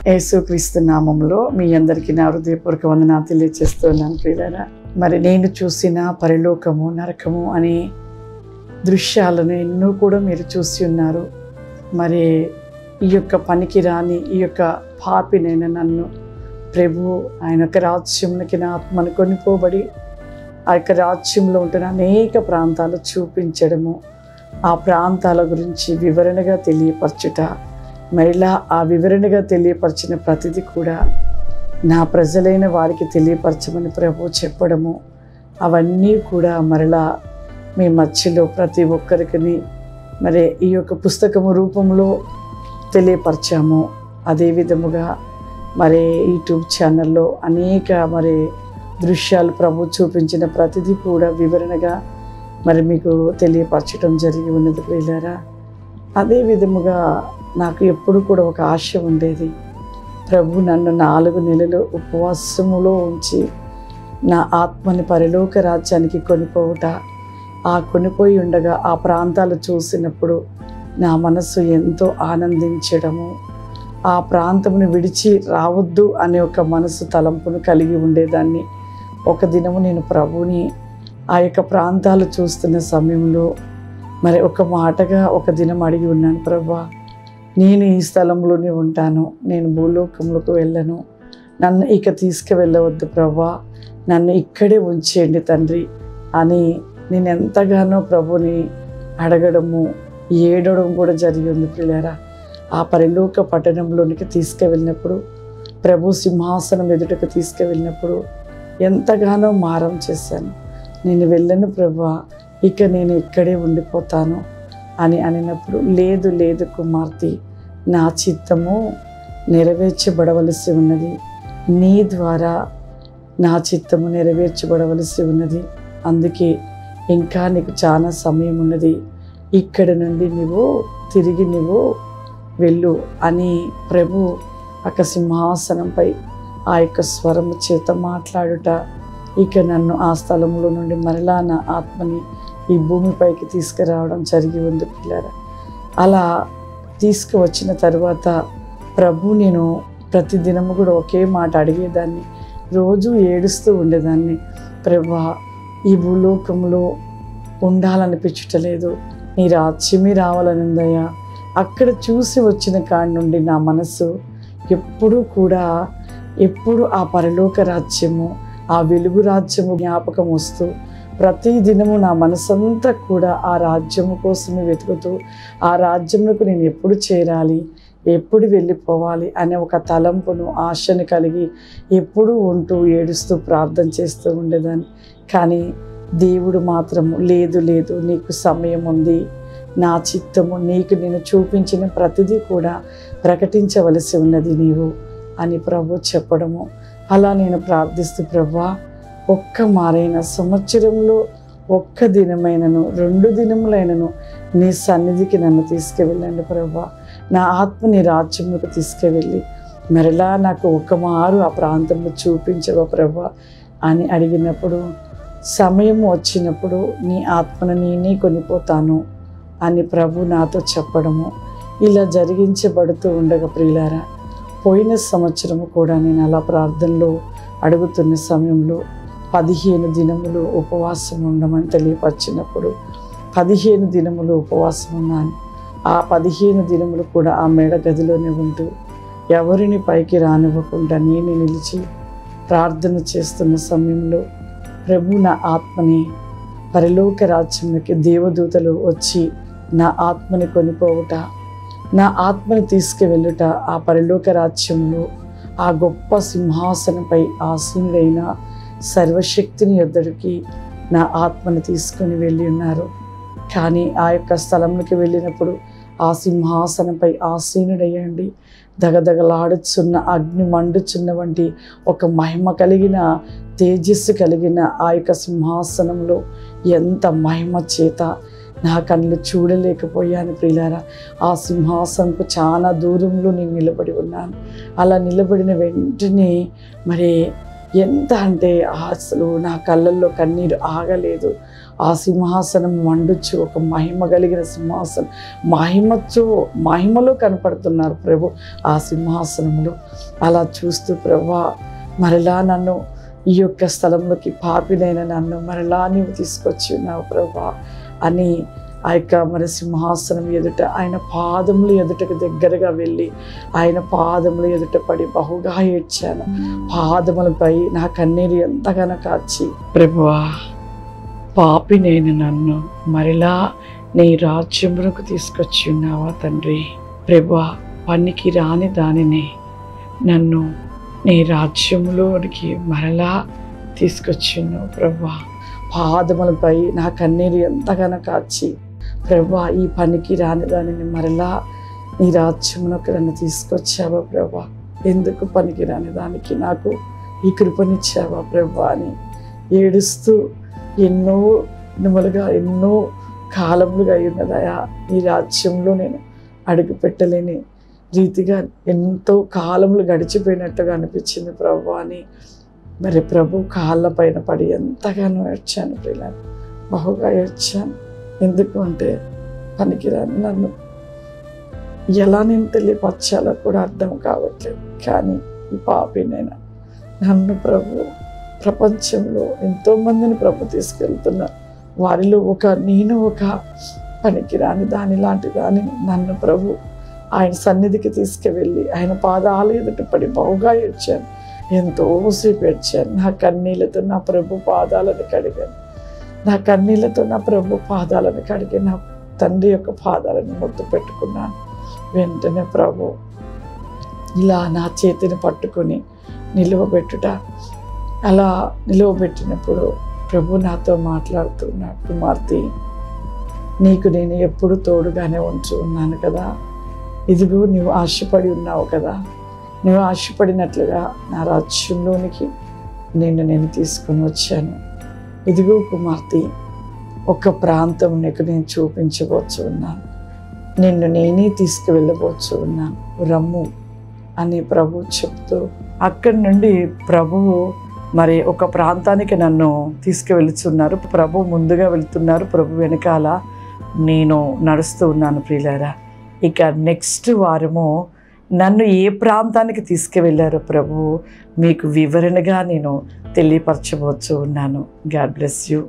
యేసుక్రీస్తు నామములో మీ అందరికీ నా హృదయపూర్వక వందనాలు తెలియజేస్తున్నాను ప్రియులారా. మరి నేను చూసిన పరలోకము నరకము అనే దృశ్యాలను ఎన్నో కూడా మీరు చూసి ఉన్నారు. మరి ఈ యొక్క పనికి రాని ఈ యొక్క పాపినైన నన్ను ప్రభు ఆయన యొక్క రాజ్యంలోకి నా ఆత్మను కొనిపోబడి ఆ యొక్క రాజ్యంలో ఉంటున్న అనేక ప్రాంతాలు చూపించడము, ఆ ప్రాంతాల గురించి వివరణగా తెలియపరచుట, మరిలా ఆ వివరణగా తెలియపరిచిన ప్రతిదీ కూడా నా ప్రజలైన వారికి తెలియపరచమని ప్రభు చెప్పడము, అవన్నీ కూడా మరలా మీ మధ్యలో ప్రతి ఒక్కరికి మరి ఈ యొక్క పుస్తకము రూపంలో తెలియపరచాము. అదే విధముగా మరి యూట్యూబ్ ఛానల్లో అనేక మరి దృశ్యాలు ప్రభు చూపించిన ప్రతిదీ కూడా వివరణగా మరి మీకు తెలియపరచడం జరిగి ఉన్నది ప్రియులారా. అదే విధముగా నాకు ఎప్పుడు కూడా ఒక ఆశ ఉండేది. ప్రభు నన్ను 4 నెలలు ఉపవాసములో ఉంచి నా ఆత్మని పరలోక రాజ్యానికి కొనిపోవుట, ఆ కొనిపోయి ఉండగా ఆ ప్రాంతాలు చూసినప్పుడు నా మనసు ఎంతో ఆనందించడము, ఆ ప్రాంతమును విడిచి రావద్దు అనే ఒక మనసు తలంపును కలిగి ఉండేదాన్ని. ఒక దినము నేను ప్రభుని ఆ యొక్క ప్రాంతాలు చూస్తున్న సమయంలో మరి ఒక మాటగా ఒక దినం అడిగి ఉన్నాను, ప్రభువా నేను ఈ స్థలంలోనే ఉంటాను, నేను భూలోకంలోకి వెళ్ళను, నన్ను ఇక తీసుకువెళ్ళవద్దు ప్రభువా, నన్ను ఇక్కడే ఉంచేయండి తండ్రి అని నేను ఎంతగానో ప్రభుని అడగడము ఏడవడం కూడా జరిగి ఉంది ప్రియులారా. ఆ పరలోక పట్టణంలోనికి తీసుకువెళ్ళినప్పుడు, ప్రభు సింహాసనం ఎదుటకు తీసుకువెళ్ళినప్పుడు ఎంతగానో మారం చేశాను. నేను వెళ్ళను ప్రభువా, ఇక నేను ఇక్కడే ఉండిపోతాను అని అనినప్పుడు, లేదు లేదు కుమార్తె, నా చిత్తము నెరవేర్చబడవలసి ఉన్నది, నీ ద్వారా నా చిత్తము నెరవేర్చబడవలసి ఉన్నది, అందుకే ఇంకా నీకు చాలా సమయం ఉన్నది, ఇక్కడ నుండి నువ్వు తిరిగి వెళ్ళు అని ప్రభు ఒక సింహాసనంపై ఆ యొక్క స్వరము చేత మాట్లాడుట, ఇక నన్ను ఆ స్థలంలో నుండి మరలా నా ఆత్మని ఈ భూమిపైకి తీసుకురావడం జరిగి ఉంది పిల్లరా. అలా తీసుకువచ్చిన తర్వాత ప్రభు నేను ప్రతిదినము కూడా ఒకే మాట అడిగేదాన్ని, రోజు ఏడుస్తూ ఉండేదాన్ని, ప్రభువా ఈ భూలోకంలో ఉండాలనిపించటలేదు, నీ రాజ్యమే రావాలని ఉందయ్యా. అక్కడ చూసి వచ్చిన కాడి నుండి నా మనసు ఎప్పుడు ఆ పరలోక రాజ్యము, ఆ వెలుగు రాజ్యము జ్ఞాపకం వస్తూ ప్రతి దినము నా మనసంతా కూడా ఆ రాజ్యము కోసమే వెతుకుతూ, ఆ రాజ్యములకు నేను ఎప్పుడు చేరాలి, ఎప్పుడు వెళ్ళిపోవాలి అనే ఒక తలంపును ఆశను కలిగి ఎప్పుడూ ఉంటూ ఏడుస్తూ ప్రార్థన చేస్తూ ఉండేదాన్ని. కానీ దేవుడు మాత్రము లేదు లేదు, నీకు సమయం ఉంది, నా చిత్తము నీకు నేను చూపించిన ప్రతిదీ కూడా ప్రకటించవలసి ఉన్నది నీవు అని ప్రభు చెప్పడము. అలా నేను ప్రార్థిస్తూ, ప్రభువా ఒక్క మారైన సంవత్సరంలో ఒక్క దినమైనను 2 దినములైనను నీ సన్నిధికి నన్ను తీసుకువెళ్ళండి ప్రభువా, నా ఆత్మ నీ రాజ్యంలోకి తీసుకువెళ్ళి మరలా నాకు ఒక మారు ఆ ప్రాంతంలో చూపించవా ప్రభువా అని అడిగినప్పుడు, సమయం వచ్చినప్పుడు నీ ఆత్మను నేనే కొనిపోతాను అని ప్రభు నాతో చెప్పడము. ఇలా జరిగించబడుతూ ఉండగా ప్రియులారా, పోయిన సంవత్సరము కూడా నేను అలా ప్రార్థనలో అడుగుతున్న సమయంలో 15 దినములు ఉపవాసం ఉండమని తెలియపరిచినప్పుడు 15 దినములు ఉపవాసం ఉన్నాను. ఆ 15 దినములు కూడా ఆ మేడ గదిలోనే ఉంటూ ఎవరిని పైకి రానివ్వకుండా నేను నిలిచి ప్రార్థన చేస్తున్న సమయంలో ప్రభు నా ఆత్మని పరలోక రాజ్యంలోకి దేవదూతలు వచ్చి నా ఆత్మని కొనిపోవుట, నా ఆత్మని తీసుకువెళ్ళుట, ఆ పరలోక రాజ్యంలో ఆ గొప్ప సింహాసనంపై ఆసీనుడైన సర్వశక్తిని యొద్దడికి నా ఆత్మని తీసుకొని వెళ్ళి ఉన్నారు. కానీ ఆ యొక్క స్థలంలోకి వెళ్ళినప్పుడు ఆ సింహాసనంపై ఆసీనుడయ్యండి దగదగలాడుచున్న అగ్ని మండుచున్న వంటి ఒక మహిమ కలిగిన తేజస్సు కలిగిన ఆ యొక్క సింహాసనంలో ఎంత మహిమ చేత నా కళ్ళు చూడలేకపోయాను ప్రియులారా. ఆ సింహాసనంకు చాలా దూరంలో నేను నిలబడి ఉన్నాను. అలా నిలబడిన వెంటనే మరి ఎంత అంటే అసలు నా కళ్ళల్లో కన్నీరు ఆగలేదు. ఆ సింహాసనం మండుచు ఒక మహిమ కలిగిన సింహాసనం, మహిమలో కనపడుతున్నారు ప్రభు ఆ సింహాసనంలో. అలా చూస్తూ ప్రభువా మరలా నన్ను ఈ యొక్క స్థలంలోకి, పాపినైన నన్ను మరలా నీవు తీసుకొచ్చి ఉన్నావు ప్రభువా అని ఆ యొక్క మరి సింహాసనం ఎదుట, ఆయన పాదములు ఎదుటకు దగ్గరగా వెళ్ళి ఆయన పాదములు ఎదుట పడి బహుగా ఏడ్చాను. పాదములపై నా కన్నీరు ఎంతగానో కాచి, ప్రభువా పాపినైన నన్ను మరలా నీ రాజ్యములకు తీసుకొచ్చి ఉన్నావా తండ్రి. ప్రభువా పనికి రాని దానిని నన్ను నీ రాజ్యములోనికి మరలా తీసుకొచ్చి ఉన్నావు ప్రభువా. పాదములపై నా కన్నీరు ఎంతగానో కాచి, ప్రభువా ఈ పనికి రాని దానిని మరలా నీ రాజ్యమునకు నన్ను తీసుకొచ్చావా ప్రభువా. ఎందుకు పనికి రాని దానికి నాకు ఈ కృపనిచ్చావా ప్రభువా అని ఏడుస్తూ, ఎన్నో కాలములుగా ఉన్నదయా ఈ రాజ్యంలో నేను అడుగు పెట్టలేని రీతిగా ఎంతో కాలములు గడిచిపోయినట్టుగా అనిపించింది ప్రభువా అని మరి ప్రభు కాళ్ళ పైన పడి ఎంతగానో ఏడ్చాను పిల్లలు, బహుగా ఏడ్చాను. ఎందుకు అంటే పనికిరాని నన్ను ఎలా నేను తెలియపరచాలో కూడా అర్థం కావట్లేదు. కానీ ఈ పాపినైనా నన్ను ప్రభు ప్రపంచంలో ఎంతోమందిని ప్రభు తీసుకెళ్తున్నా, వారిలో నేను ఒక పనికిరాని దాని లాంటి దానిని నన్ను ప్రభు ఆయన సన్నిధికి తీసుకువెళ్ళి ఆయన పాదాలు ఎదుట పడి బహుగా ఏడ్చాను. ఎంతోసేపు ఏడ్చాను. నా కన్నీళ్ళతో నా ప్రభు పాదాలను కడిగాను. నా కన్నీళ్ళతో నా ప్రభు పాదాలను కడిగి నా తండ్రి యొక్క పాదాలను ముద్దు పెట్టుకున్నాను. వెంటనే ప్రభు ఇలా నా చేతిని పట్టుకొని నిలువబెట్టుట, అలా నిలువబెట్టినప్పుడు ప్రభు నాతో మాట్లాడుతున్నాడు, కుమార్తె నీకు నేను ఎప్పుడు తోడుగానే ఉంచు ఉన్నాను కదా, ఇదిగో నువ్వు ఆశపడి ఉన్నావు కదా, నువ్వు ఆశపడినట్లుగా నా రాజ్యంలోనికి నేను తీసుకొని వచ్చాను. ఇదిగో కుమార్తె ఒక ప్రాంతం నీకు నేను చూపించవచ్చు ఉన్నాను, నేనే తీసుకువెళ్ళబోచ్చు ఉన్నాను, రమ్ము అని ప్రభు చెప్తూ అక్కడి నుండి ప్రభువు మరి ఒక ప్రాంతానికి నన్ను తీసుకువెళ్తున్నారు. ప్రభు ముందుగా వెళ్తున్నారు, ప్రభు వెనకాల నేను నడుస్తూ ఉన్నాను ప్రియులారా. ఇక నెక్స్ట్ వారము నన్ను ఏ ప్రాంతానికి తీసుకువెళ్ళారో ప్రభు మీకు వివరణగా నేను తెలియపరచబోతూ ఉన్నాను. God bless you.